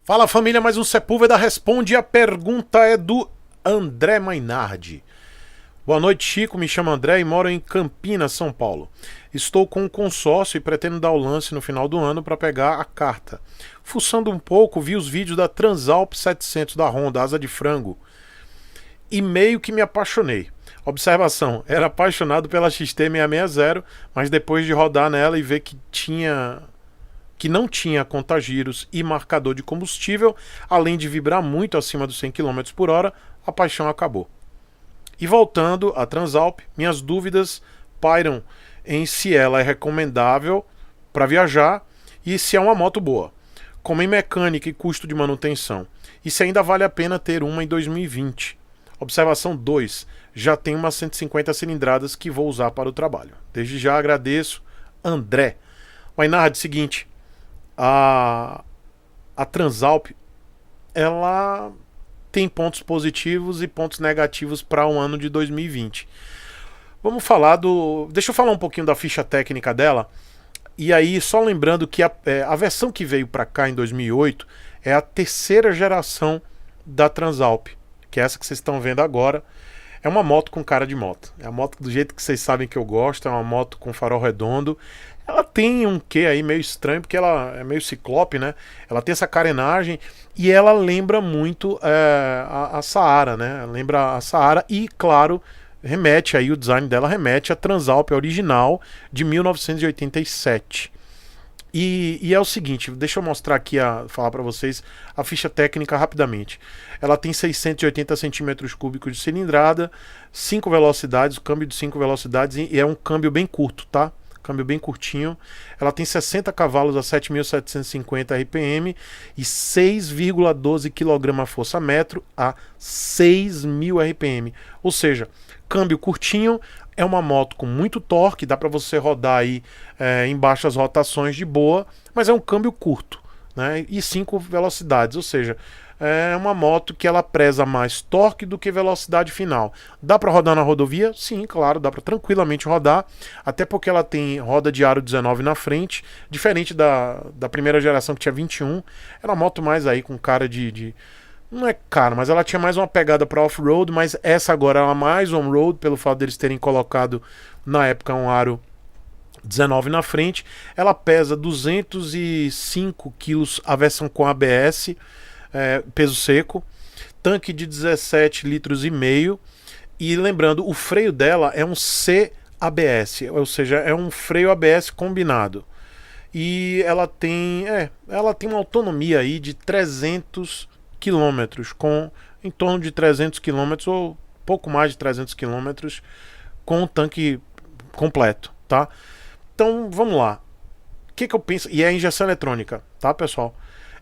Fala família, mais um Sepúlveda Responde. A pergunta é do André Mainardi. Boa noite, Chico. Me chamo André e moro em Campinas, São Paulo. Estou com um consórcio e pretendo dar o lance no final do ano para pegar a carta. Fuçando um pouco, vi os vídeos da Transalp 700 da Honda, asa de frango, e meio que me apaixonei. Observação, era apaixonado pela XT660, mas depois de rodar nela e ver que não tinha contagiros e marcador de combustível, além de vibrar muito acima dos 100 km por hora, a paixão acabou. E voltando à Transalp, minhas dúvidas pairam em se ela é recomendável para viajar e se é uma moto boa, como em mecânica e custo de manutenção, e se ainda vale a pena ter uma em 2020. Observação 2. Já tenho umas 150 cilindradas que vou usar para o trabalho. Desde já agradeço, André. Mainardi, seguinte, a Transalp, ela tem pontos positivos e pontos negativos para o ano de 2020. Vamos falar do... Deixa eu falar um pouquinho da ficha técnica dela. E aí, só lembrando que a versão que veio para cá em 2008 é a terceira geração da Transalp, que é essa que vocês estão vendo agora. É uma moto com cara de moto. É a moto do jeito que vocês sabem que eu gosto. É uma moto com farol redondo. Ela tem um quê aí meio estranho, porque ela é meio ciclope, né? Ela tem essa carenagem e ela lembra muito a Saara, né? Lembra a Saara e, claro, remete aí, o design dela remete à Transalp original de 1987. E é o seguinte, deixa eu mostrar aqui, falar para vocês a ficha técnica rapidamente. Ela tem 680 centímetros cúbicos de cilindrada, 5 velocidades, o câmbio de 5 velocidades, e é um câmbio bem curto, tá? Câmbio bem curtinho. Ela tem 60 cavalos a 7.750 RPM e 6,12 kgfm a 6.000 RPM. Ou seja, câmbio curtinho, é uma moto com muito torque, dá para você rodar aí em baixas rotações de boa, mas é um câmbio curto, né? E 5 velocidades, ou seja, é uma moto que ela preza mais torque do que velocidade final. Dá para rodar na rodovia? Sim, claro, dá para tranquilamente rodar, até porque ela tem roda de aro 19 na frente, diferente da primeira geração que tinha 21, era uma moto mais aí com cara de não é cara, mas ela tinha mais uma pegada para off-road, mas essa agora ela é mais on-road, pelo fato deles terem colocado na época um aro 19 na frente. Ela pesa 205 quilos, a versão com ABS, peso seco, tanque de 17 litros e meio, e lembrando, o freio dela é um CABS, ou seja, é um freio ABS combinado. E ela tem uma autonomia aí de 300 quilômetros, com em torno de 300 quilômetros ou pouco mais de 300 quilômetros com o tanque completo, tá? Então vamos lá. O que eu penso? E é injeção eletrônica, tá, pessoal?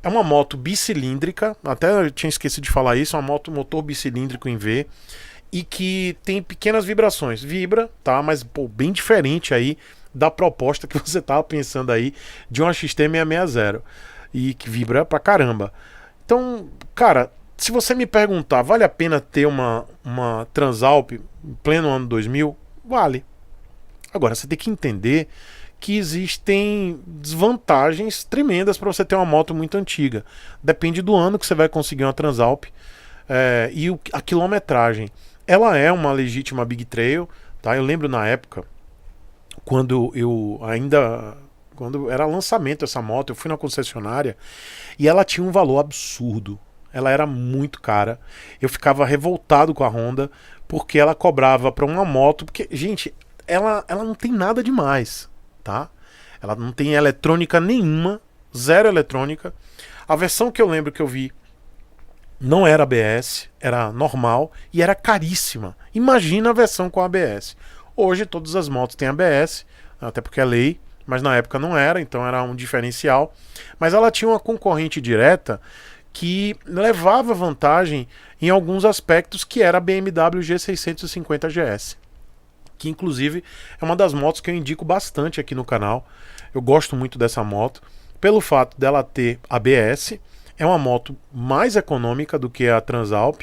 É uma moto bicilíndrica, até eu tinha esquecido de falar isso, é uma moto motor bicilíndrico em V e que tem pequenas vibrações. Vibra, tá? Mas pô, bem diferente aí da proposta que você tava pensando aí de uma XT660 e que vibra pra caramba. Então, cara, se você me perguntar, vale a pena ter uma Transalp em pleno ano 2000? Vale. Agora, você tem que entender que existem desvantagens tremendas para você ter uma moto muito antiga. Depende do ano que você vai conseguir uma Transalp e a quilometragem. Ela é uma legítima Big Trail, tá? Eu lembro na época, quando era lançamento essa moto, eu fui na concessionária e ela tinha um valor absurdo. Ela era muito cara. Eu ficava revoltado com a Honda porque ela cobrava para uma moto, porque, gente, ela não tem nada demais, tá? Ela não tem eletrônica nenhuma, zero eletrônica. A versão que eu lembro que eu vi não era ABS, era normal e era caríssima. Imagina a versão com ABS. Hoje todas as motos têm ABS, até porque é lei, mas na época não era, então era um diferencial. Mas ela tinha uma concorrente direta que levava vantagem em alguns aspectos, que era a BMW G650 GS, que inclusive é uma das motos que eu indico bastante aqui no canal. Eu gosto muito dessa moto, pelo fato dela ter ABS, é uma moto mais econômica do que a Transalp,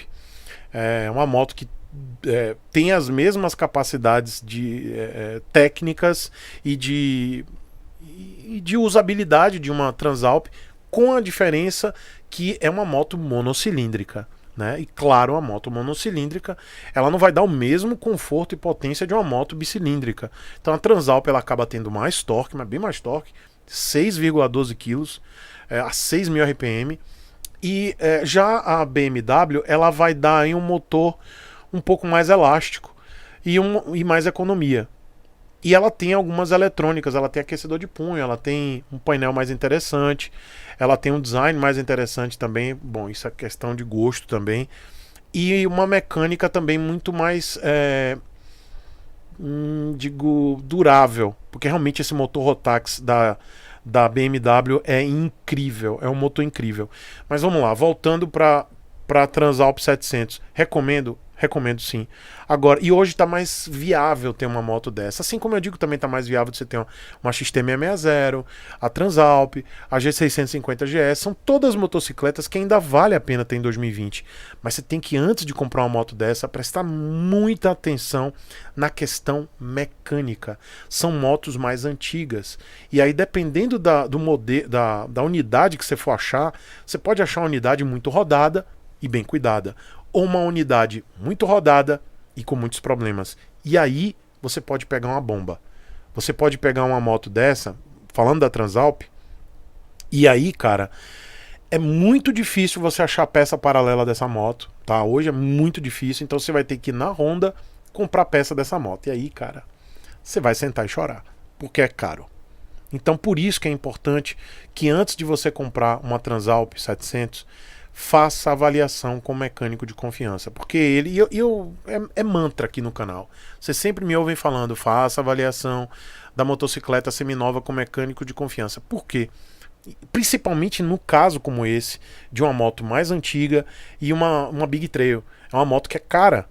é uma moto que tem as mesmas capacidades técnicas e de usabilidade de uma Transalp, com a diferença que é uma moto monocilíndrica. Né? E claro, a moto monocilíndrica ela não vai dar o mesmo conforto e potência de uma moto bicilíndrica. Então a Transalp ela acaba tendo mais torque, mas bem mais torque, 6,12 kg a 6.000 RPM. E já a BMW ela vai dar aí um motor um pouco mais elástico e mais economia. E ela tem algumas eletrônicas, ela tem aquecedor de punho, ela tem um painel mais interessante, ela tem um design mais interessante também. Bom, isso é questão de gosto também. E uma mecânica também muito mais, digo, durável. Porque realmente esse motor Rotax da BMW é incrível, é um motor incrível. Mas vamos lá, voltando para a Transalp 700, recomendo sim. Agora, e hoje está mais viável ter uma moto dessa. Assim como eu digo, também está mais viável de você ter uma XT660, a Transalp, a G650GS. São todas motocicletas que ainda vale a pena ter em 2020. Mas você tem que, antes de comprar uma moto dessa, prestar muita atenção na questão mecânica. São motos mais antigas. E aí, dependendo do modelo, da unidade que você for achar, você pode achar uma unidade muito rodada e bem cuidada, ou uma unidade muito rodada e com muitos problemas. E aí você pode pegar uma bomba. Você pode pegar uma moto dessa, falando da Transalp, e aí, cara, é muito difícil você achar peça paralela dessa moto, tá? Hoje é muito difícil, então você vai ter que ir na Honda comprar peça dessa moto. E aí, cara, você vai sentar e chorar, porque é caro. Então por isso que é importante que antes de você comprar uma Transalp 700, faça avaliação com um mecânico de confiança. Porque ele, é mantra aqui no canal. Vocês sempre me ouvem falando, faça avaliação da motocicleta seminova com mecânico de confiança. Por quê? Principalmente no caso como esse, de uma moto mais antiga e uma Big Trail. É uma moto que é cara.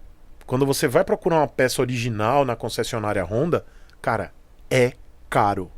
Quando você vai procurar uma peça original na concessionária Honda, cara, é caro.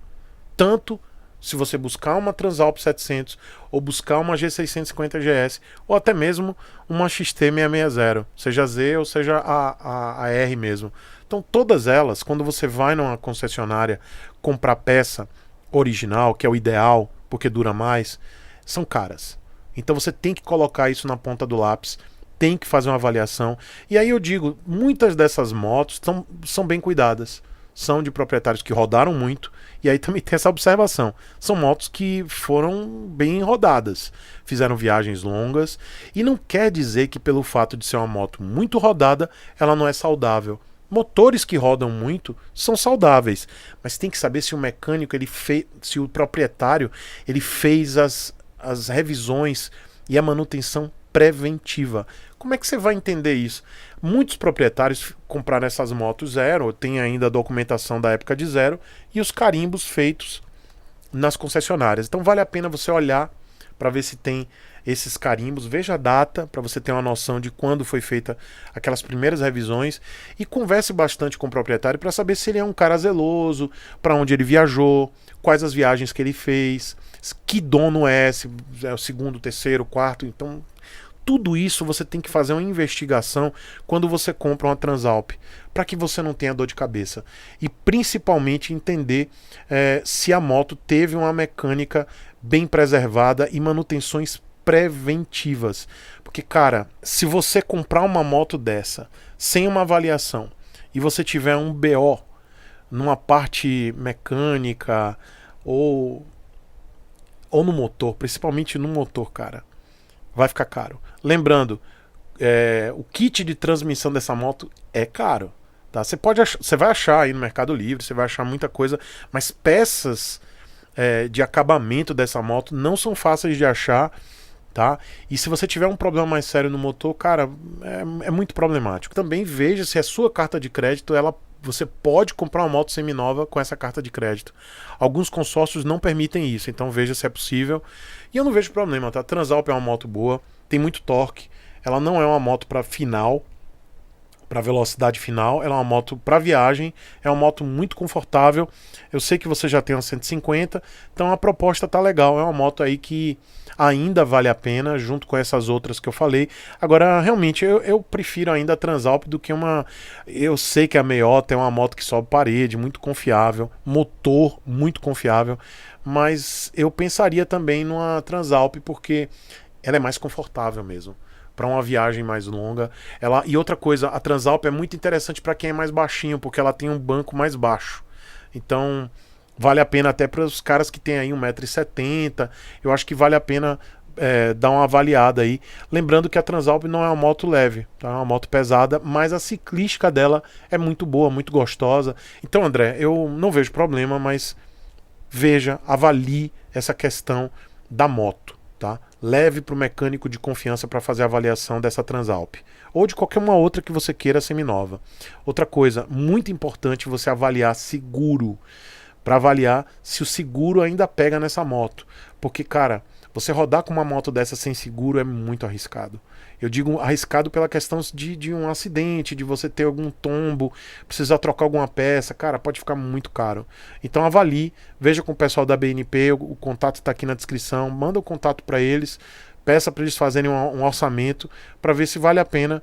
Tanto se você buscar uma Transalp 700 ou buscar uma G650GS ou até mesmo uma XT660, seja Z ou seja a R mesmo. Então todas elas, quando você vai numa concessionária comprar peça original, que é o ideal, porque dura mais, são caras. Então você tem que colocar isso na ponta do lápis, tem que fazer uma avaliação. E aí eu digo, muitas dessas motos são bem cuidadas. São de proprietários que rodaram muito. E aí também tem essa observação. São motos que foram bem rodadas. Fizeram viagens longas. E não quer dizer que pelo fato de ser uma moto muito rodada, ela não é saudável. Motores que rodam muito são saudáveis. Mas tem que saber se o mecânico, se o proprietário, ele fez as revisões e a manutenção preventiva. Como é que você vai entender isso? Muitos proprietários compraram essas motos zero, tem ainda a documentação da época de zero e os carimbos feitos nas concessionárias. Então vale a pena você olhar para ver se tem esses carimbos, veja a data para você ter uma noção de quando foi feita aquelas primeiras revisões e converse bastante com o proprietário para saber se ele é um cara zeloso, para onde ele viajou, quais as viagens que ele fez, que dono é, se é o segundo, terceiro, quarto. Então tudo isso você tem que fazer uma investigação quando você compra uma Transalp, para que você não tenha dor de cabeça. E principalmente entender se a moto teve uma mecânica bem preservada e manutenções preventivas. Porque, cara, se você comprar uma moto dessa sem uma avaliação e você tiver um BO numa parte mecânica ou no motor, principalmente no motor, cara, vai ficar caro. Lembrando, o kit de transmissão dessa moto é caro. Tá? Você vai achar aí no Mercado Livre, você vai achar muita coisa, mas peças de acabamento dessa moto não são fáceis de achar. Tá? E se você tiver um problema mais sério no motor, cara, é muito problemático. Também veja se a sua carta de crédito, você pode comprar uma moto seminova com essa carta de crédito. Alguns consórcios não permitem isso, então veja se é possível. E eu não vejo problema, tá? A Transalp é uma moto boa, tem muito torque, ela não é uma moto para final. para velocidade final, ela é uma moto para viagem, é uma moto muito confortável. Eu sei que você já tem uma 150, então a proposta tá legal, é uma moto aí que ainda vale a pena, junto com essas outras que eu falei. Agora, realmente, eu prefiro ainda a Transalp do que uma... Eu sei que a Meiota é uma moto que sobe parede, muito confiável, motor muito confiável, mas eu pensaria também numa Transalp, porque ela é mais confortável mesmo para uma viagem mais longa. E outra coisa, a Transalp é muito interessante para quem é mais baixinho, porque ela tem um banco mais baixo. Então, vale a pena até para os caras que têm aí 1,70 m. Eu acho que vale a pena dar uma avaliada aí. Lembrando que a Transalp não é uma moto leve, tá? É uma moto pesada, mas a ciclística dela é muito boa, muito gostosa. Então, André, eu não vejo problema, mas veja, avalie essa questão da moto. Tá? Leve para o mecânico de confiança para fazer a avaliação dessa Transalp. Ou de qualquer uma outra que você queira seminova. Outra coisa, muito importante você avaliar seguro. Para avaliar se o seguro ainda pega nessa moto. Porque, cara, você rodar com uma moto dessa sem seguro é muito arriscado. Eu digo arriscado pela questão de um acidente, de você ter algum tombo, precisar trocar alguma peça, cara, pode ficar muito caro. Então avalie, veja com o pessoal da BNP, o contato está aqui na descrição, manda o contato para eles, peça para eles fazerem um orçamento para ver se vale a pena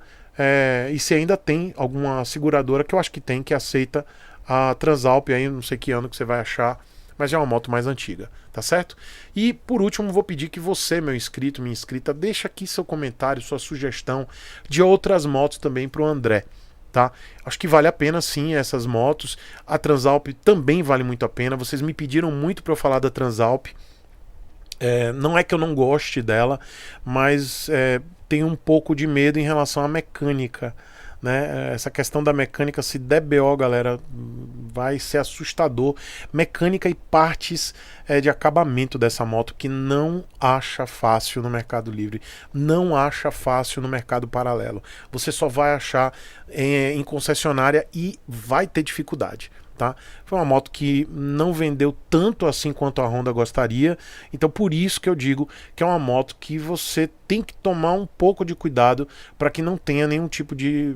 e se ainda tem alguma seguradora, que eu acho que tem, que aceita a Transalp, aí não sei que ano que você vai achar, mas já é uma moto mais antiga, tá certo? E por último, vou pedir que você, meu inscrito, minha inscrita, deixa aqui seu comentário, sua sugestão de outras motos também para o André, tá? Acho que vale a pena sim essas motos. A Transalp também vale muito a pena. Vocês me pediram muito para eu falar da Transalp. Não é que eu não goste dela, mas tenho um pouco de medo em relação à mecânica. Né? Essa questão da mecânica, se der BO, galera, vai ser assustador. Mecânica e partes de acabamento dessa moto que não acha fácil no Mercado Livre, não acha fácil no mercado paralelo. Você só vai achar em concessionária e vai ter dificuldade. Tá? Foi uma moto que não vendeu tanto assim quanto a Honda gostaria, então por isso que eu digo que é uma moto que você tem que tomar um pouco de cuidado para que não tenha nenhum tipo de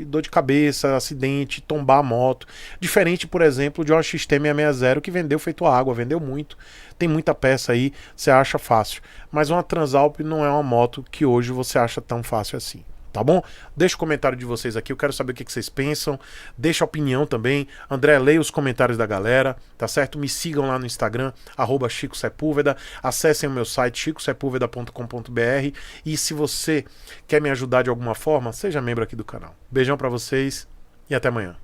dor de cabeça, acidente, tombar a moto. Diferente, por exemplo, de uma XT660 que vendeu feito água, vendeu muito, tem muita peça aí, você acha fácil. Mas uma Transalp não é uma moto que hoje você acha tão fácil assim. Tá bom? Deixa o comentário de vocês aqui, eu quero saber o que vocês pensam. Deixa a opinião também. André, leia os comentários da galera, tá certo? Me sigam lá no Instagram, @ChicoSepúlveda. Acessem o meu site, chicosepulveda.com.br. E se você quer me ajudar de alguma forma, seja membro aqui do canal. Beijão pra vocês e até amanhã.